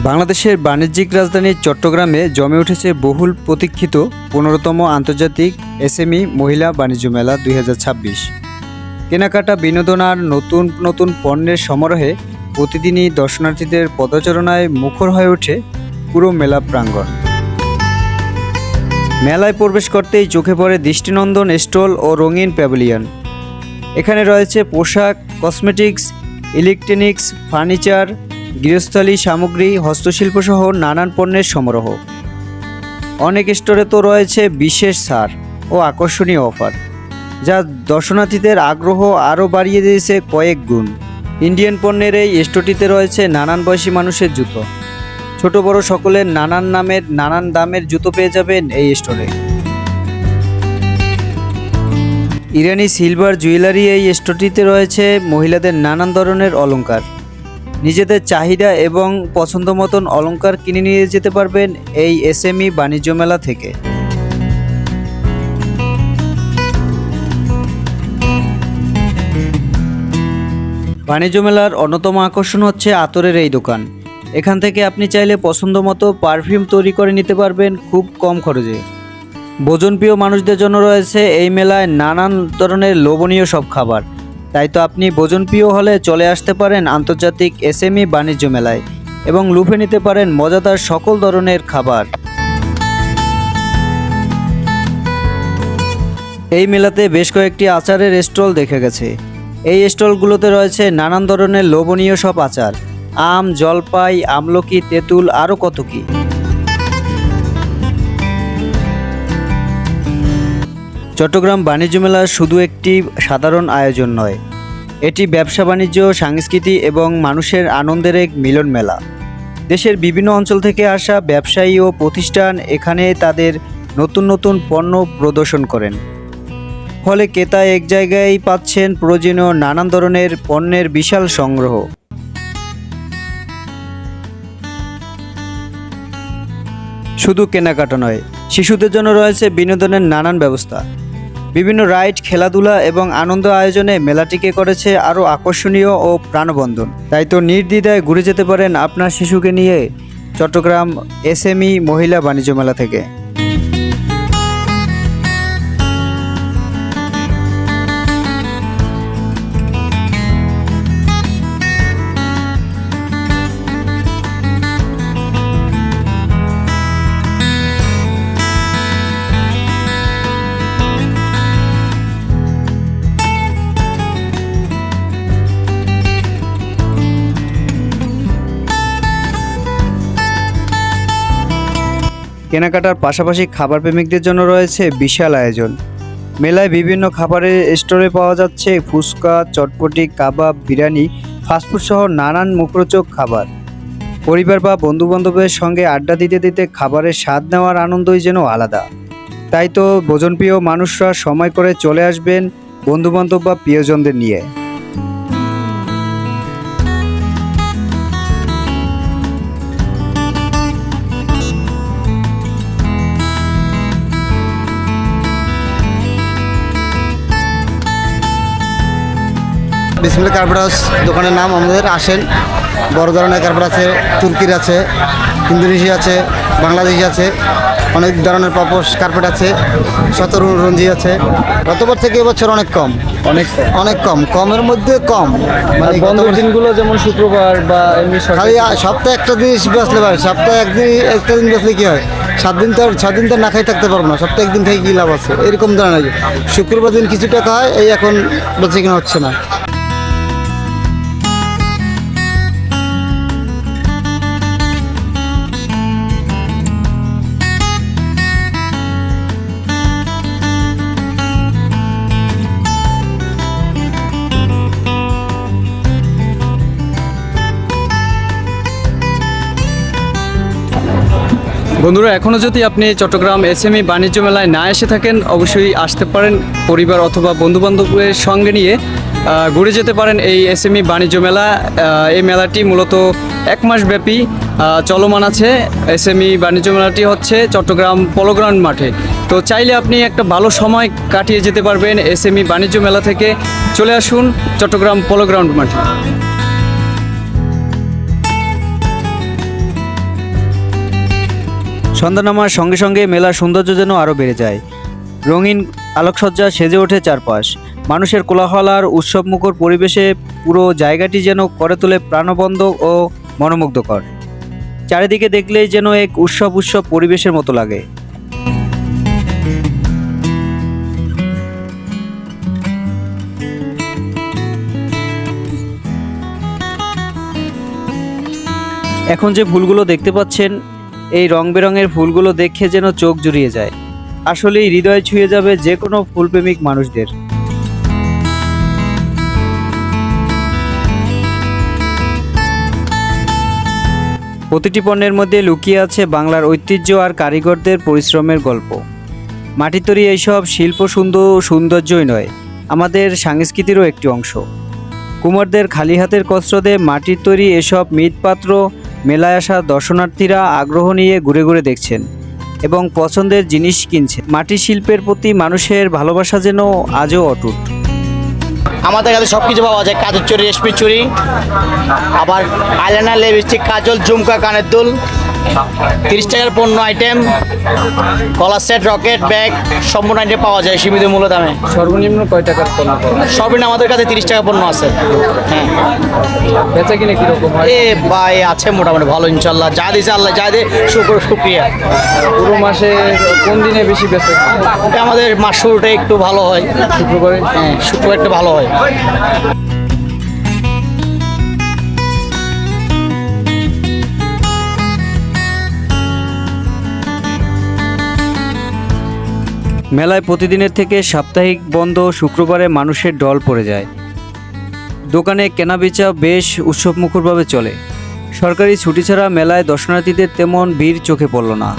বাংলাদেশের বাণিজ্যিক রাজধানী চট্টগ্রামে জমে উঠেছে বহুল প্রতীক্ষিত ১৫তম আন্তর্জাতিক এসএমই মহিলা বাণিজ্য মেলা ২০২৬। কেনাকাটা, বিনোদন আর নতুন নতুন পণ্যের সমারোহে প্রতিদিনই দর্শনার্থীদের পদচারণায় মুখর হয়ে ওঠে পুরো মেলা প্রাঙ্গণ। মেলায় প্রবেশ করতেই চোখে পড়ে দৃষ্টিনন্দন স্টল ও রঙিন প্যাভিলিয়ন। এখানে রয়েছে পোশাক, কসমেটিক্স, ইলেকট্রনিক্স, ফার্নিচার, গৃহস্থালী সামগ্রী, হস্তশিল্পসহ নানান পণ্যের সমারোহ। অনেক স্টোরে তো রয়েছে বিশেষ ছাড় ও আকর্ষণীয় অফার, যা দর্শনার্থীদের আগ্রহ আরও বাড়িয়ে দিয়েছে কয়েক গুণ। ইন্ডিয়ান পণ্যের এই স্টোরটিতে রয়েছে নানান বয়সী মানুষের জুতো। ছোট বড় সকলের নানান নামের নানান দামের জুতো পেয়ে যাবেন এই স্টোরে। ইরানি সিলভার জুয়েলারি এই স্টোরটিতে রয়েছে মহিলাদের নানান ধরনের অলংকার। নিজেদের চাহিদা এবং পছন্দ মতন অলংকার কিনে নিয়ে যেতে পারবেন এই এসএমই বাণিজ্য মেলা থেকে। বাণিজ্য মেলার অন্যতম আকর্ষণ হচ্ছে আতরের এই দোকান। এখান থেকে আপনি চাইলে পছন্দ মতো পারফিউম তৈরি করে নিতে পারবেন খুব কম খরচে। ভোজনপ্রিয় মানুষদের জন্য রয়েছে এই মেলায় নানান ধরনের লোভনীয় সব খাবার। তাই তো আপনি ভোজনপ্রিয় হলে চলে আসতে পারেন আন্তর্জাতিক এসএমই বাণিজ্য মেলায় এবং লুফে নিতে পারেন মজাদার সকল ধরনের খাবার। এই মেলাতে বেশ কয়েকটি আচারের স্টল দেখা গেছে। এই স্টলগুলোতে রয়েছে নানান ধরনের লোভনীয় সব আচার, আম, জলপাই, আমলকি, তেঁতুল, আরও কত কী। চট্টগ্রাম বাণিজ্য মেলা শুধু একটি সাধারণ আয়োজন নয়, এটি ব্যবসা বাণিজ্য, সংস্কৃতি এবং মানুষের আনন্দের এক মিলন মেলা। দেশের বিভিন্ন অঞ্চল থেকে আসা ব্যবসায়ী ও প্রতিষ্ঠান এখানে তাদের নতুন নতুন পণ্য প্রদর্শন করেন। ফলে ক্রেতা এক জায়গায় পাচ্ছেন প্রয়োজনীয় নানান ধরনের পণ্যের বিশাল সংগ্রহ। শুধু কেনাকাটা নয়, শিশুদের জন্য রয়েছে বিনোদনের নানান ব্যবস্থা। বিভিন্ন রাইড, খেলাধুলা এবং আনন্দ আয়োজনে মেলাটিকে করেছে আরও আকর্ষণীয় ও প্রাণবন্ধন। তাই তো নির্দ্বিধায় ঘুরে যেতে পারেন আপনার শিশুকে নিয়ে চট্টগ্রাম এসএমই মহিলা বাণিজ্য মেলা থেকে। কেনাকাটার পাশাপাশি খাবার প্রেমিকদের জন্য রয়েছে বিশাল আয়োজন। মেলায় বিভিন্ন খাবারের স্টলে পাওয়া যাচ্ছে ফুচকা, চটপটি, কাবাব, বিরিয়ানি, ফাস্টফুড সহ নানান মুখরোচক খাবার। পরিবার বা বন্ধুবান্ধবের সঙ্গে আড্ডা দিতে দিতে খাবারের স্বাদ নেওয়ার আনন্দই যেন আলাদা। তাই তো ভোজনপ্রিয় মানুষরা সময় করে চলে আসবেন বন্ধুবান্ধব বা প্রিয়জনদের নিয়ে। বিসমিল্লাহ কার্পেট হাউস দোকানের নাম। আমাদের আসেন, বড় ধরনের কার্পেট আছে, তুর্কির আছে, ইন্দোনেশিয়া আছে, বাংলাদেশি আছে, অনেক ধরনের পাপোশ কার্পেট আছে, শতরঞ্জি আছে। গতবার থেকে এবছর অনেক কম, অনেক কম, কমের মধ্যে কম। মানে বন্ধের দিনগুলো যেমন শুক্রবার বা এমনি খালি সপ্তাহে একটা জিনিস বেচলে পারে। সপ্তাহে একটা দিন বেচলে কী হয়, 7 দিন তো 6 দিন তো না খাই থাকতে পারবো না। সপ্তাহে একদিন থেকে কী লাভ আছে, এরকম ধরনের। শুক্রবার দিন কিছু টাকা হয়, এই এখন বেচে কিনা হচ্ছে না। বন্ধুরা, এখনও যদি আপনি চট্টগ্রাম এসএমই বাণিজ্য মেলায় না এসে থাকেন, অবশ্যই আসতে পারেন। পরিবার অথবা বন্ধুবান্ধবের সঙ্গে নিয়ে ঘুরে যেতে পারেন এই এসএমই বাণিজ্য মেলা। এই মেলাটি মূলত 1 মাস ব্যাপী চলমান আছে। এসএমই বাণিজ্য মেলাটি হচ্ছে চট্টগ্রাম পলো গ্রাউন্ড মাঠে। তো চাইলে আপনি একটা ভালো সময় কাটিয়ে যেতে পারবেন এসএমই বাণিজ্য মেলা থেকে। চলে আসুন চট্টগ্রাম পলো গ্রাউন্ড মাঠে। সন্ধ্যা নামার সঙ্গে সঙ্গে মেলার সৌন্দর্য যেন আরও বেড়ে যায়। রঙিন আলোকসজ্জা সেজে ওঠে চারপাশ। মানুষের কোলাহল আর উৎসবমুখর পরিবেশে পুরো জায়গাটি যেন করে তোলে প্রাণবন্ত ও মনোমুগ্ধকর। চারিদিকে দেখলেই যেন এক উৎসব পরিবেশের মতো লাগে। এখন যে ফুলগুলো দেখতে পাচ্ছেন, এই রং বেরঙের ফুলগুলো দেখে যেন চোখ জুড়িয়ে যায়। আসলেই হৃদয় ছুঁয়ে যাবে যে কোনো ফুলপ্রেমিক মানুষদের। প্রতিটি পণ্যের মধ্যে লুকিয়ে আছে বাংলার ঐতিহ্য আর কারিগরদের পরিশ্রমের গল্প। মাটির তৈরি এইসব শিল্প সৌন্দর্যই নয়, আমাদের সংস্কৃতিরও একটি অংশ। কুমারদের খালি হাতের কসরতে মাটির তৈরি এসব মৃৎপাত্র মেলায় আসা দর্শনার্থীরা আগ্রহ নিয়ে ঘুরে ঘুরে দেখছেন এবং পছন্দের জিনিস কিনছেন। মাটির শিল্পের প্রতি মানুষের ভালোবাসা যেন আজও অটুট। আমাদের কাছে সব কিছু পাওয়া যায়, কাজের চুড়ি, রেশমি চুড়ি, আবার আইলাইনার, লিপস্টিক, কাজল, ঝুমকা, কানের দুল, 30 টাকার পণ্য আইটেম, কলার সেট, রকেট, ব্যাগ, সম্পূর্ণ আইটেম পাওয়া যায় সীমিত মূল্য দামে। সর্বনিম্ন কয় টাকার পণ্য পাওয়া যায়? সবই আমাদের কাছে 30 টাকা পণ্য আছে। হ্যাঁ, বেচা কিনে কিরকম হয়? এ ভাই আছে মোটামুটি ভালো, ইনশাল্লাহ। যা দিয়েছে আল্লাহ, যা দিয়ে শুক্রিয়া। পুরো মাসে কোন দিনে বেশি বেচা? এটা আমাদের মাস শুরুটা একটু ভালো হয়, শুক্রবারে। হ্যাঁ, শুক্রবার একটু ভালো হয়। মেলায় প্রতিদিনের থেকে সাপ্তাহিক বন্ধ শুক্রবারে মানুষের ঢল পড়ে যায়। দোকানে কেনাবেচা বেশ উৎসবমুখরভাবে চলে। সরকারি ছুটি ছাড়া মেলায় দর্শনার্থীদের তেমন ভিড় চোখে পড়ল না।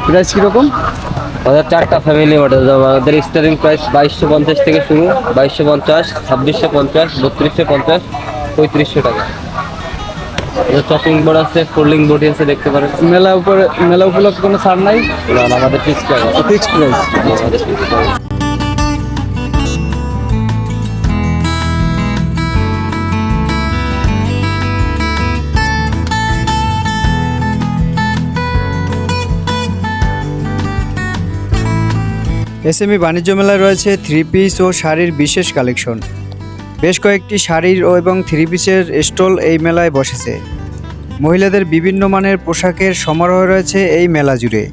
প্রাইস কিরকম? আমাদের 4টা ফ্যামিলি মডেল, আমাদের স্টার্টিং প্রাইস 2250 থেকে শুরু, 2250, 2650, 3250, 3500 টাকা। চপিং বোর্ড আছে, ফোল্ডিং বোর্ড আছে, দেখতে পারেন। মেলা উপলক্ষে কোনো ছাড় নাই? না, আমাদের ফিক্স প্রাইস। Fixed price. আমাদের ফিক্স প্রাইস। এসএমই বাণিজ্য মেলায় রয়েছে 3 পিস ও শাড়ির বিশেষ কালেকশন। বেশ কয়েকটি শাড়ির এবং 3 পিসের স্টল এই মেলায় বসেছে। মহিলাদের বিভিন্ন মানের পোশাকের সমারোহ রয়েছে এই মেলা জুড়ে।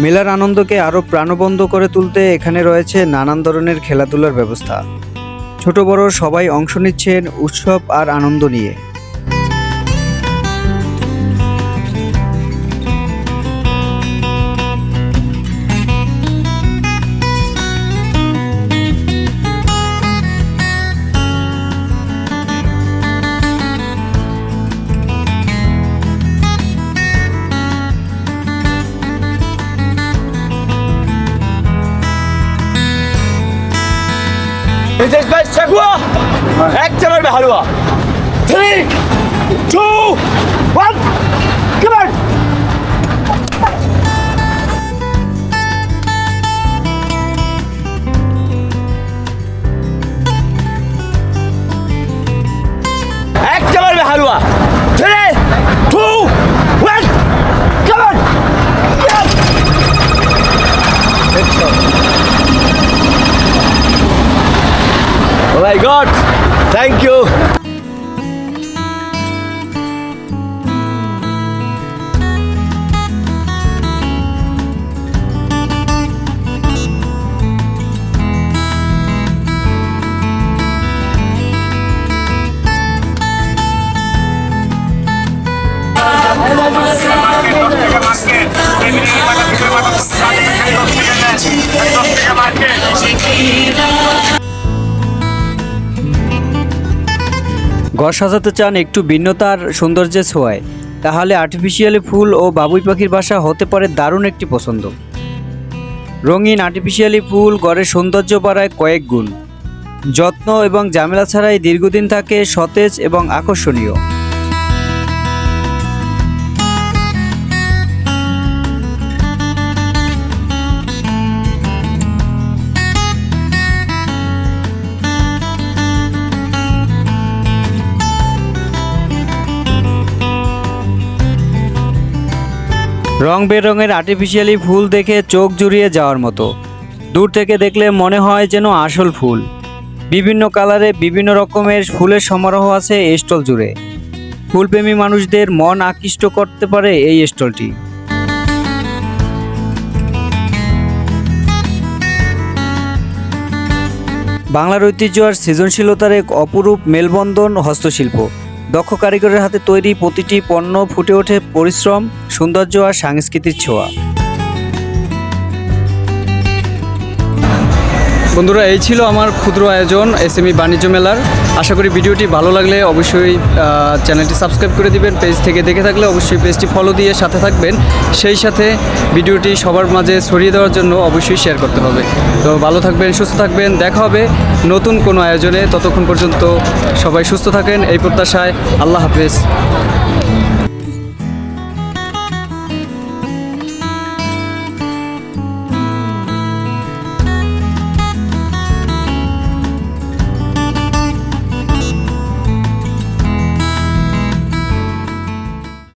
মেলার আনন্দকে আরও প্রাণবন্ত করে তুলতে এখানে রয়েছে নানান ধরনের খেলাধুলার ব্যবস্থা। ছোট বড় সবাই অংশ নিচ্ছেন উৎসব আর আনন্দ নিয়ে। এক চালার হালুয়া 3, 2, 1, come on! এক চালার হালুয়া 3, 2, 1, come on! Oh my God! Thank you. Basket. ঘর সাজাতে চান একটু ভিন্নতার সৌন্দর্যের ছোঁয়ায়, তাহলে আর্টিফিশিয়ালি ফুল ও বাবুই পাখির বাসা হতে পারে দারুণ একটি পছন্দ। রঙিন আর্টিফিশিয়ালি ফুল ঘরের সৌন্দর্য বাড়ায় কয়েক গুণ। যত্ন এবং ঝামেলা ছাড়াই দীর্ঘদিন থাকে সতেজ এবং আকর্ষণীয়। রং বেরঙের আর্টিফিশিয়ালি ফুল দেখে চোখ জুড়িয়ে যাওয়ার মতো। দূর থেকে দেখলে মনে হয় যেন আসল ফুল। বিভিন্ন কালারে বিভিন্ন রকমের ফুলের সমারোহ আছে এই স্টল জুড়ে। ফুলপ্রেমী মানুষদের মন আকৃষ্ট করতে পারে এই স্টলটি। বাংলার ঐতিহ্য আর সৃজনশীলতার এক অপরূপ মেলবন্ধন হস্তশিল্প। দক্ষ কারিগরের হাতে তৈরি প্রতিটি পণ্য ফুটে ওঠে পরিশ্রম, সৌন্দর্য আর সাংস্কৃতিক ছোঁয়া। বন্ধুরা, এই ছিল আমার ক্ষুদ্র আয়োজন এসএমই বাণিজ্য মেলার। আশা করি ভিডিওটি ভালো লাগলে অবশ্যই চ্যানেলটি সাবস্ক্রাইব করে দিবেন। পেজ থেকে দেখে থাকলে অবশ্যই পেজটি ফলো দিয়ে সাথে থাকবেন। সেই সাথে ভিডিওটি সবার মাঝে ছড়িয়ে দেওয়ার জন্য অবশ্যই শেয়ার করতে হবে। তো ভালো থাকবেন, সুস্থ থাকবেন, দেখা হবে নতুন কোনো আয়োজনে। ততক্ষণ পর্যন্ত সবাই সুস্থ থাকেন এই প্রত্যাশায়। আল্লাহ হাফেজ।